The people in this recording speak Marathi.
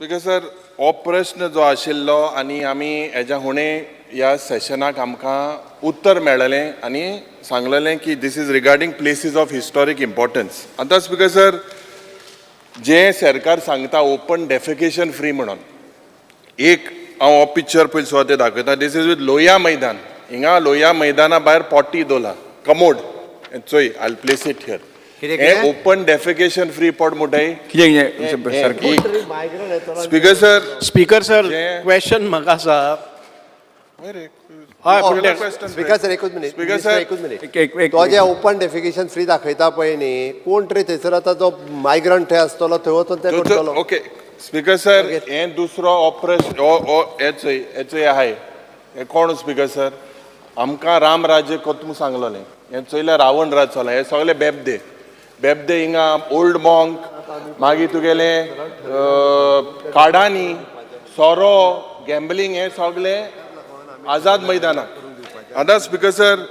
बिकॉज सर हो प्रश्न जो आशिल्लो आनी आमी हेज्या फुडें ह्या सेशनाक आमकां उत्तर मेळ्ळलें आनी सांगलेलें की this is regarding places of historic importance. आतांच बिकॉज सर जें सरकार सांगता ओपन डेफिकेशन फ्री म्हणून एक हांव हो पिक्चर पळय सुद्दां ते दाखयता. दीस इज विथ लोहिया मैदान. हिंगा लोहिया मैदाना भायर पोटी दोला कमोड चोय आय प्लेस इट हियर. हे ओपन डेफिकेशन फ्री पॉट मुठाई speaker sir speaker sir question म्हाका आसा. स्पीकर सर एकूच मिनिट. स्पीकर सर एकूच मिनिट. तो जे ओपन डेफिकेशन फ्री दाखयता पळय न्ही कोण तरी थंयसर आतां जो मायग्रंट थंय आसतलो थंय वचून ते करतलो. ओके स्पीकर सर हे दुसरो ऑपरेशन हेचोय आहाय हे कोण स्पीकर सर आमकां राम राज्य कोतूम सांगलोलें हे चोयल्यार रावण राज चला हे सगळे बेबदे हिंगा ओल्ड मॉंक मागीर तुगेले काडानी सोरो गॅम्बलिंग हे सगळे आझाद मैदानाक. आतां स्पीकर सर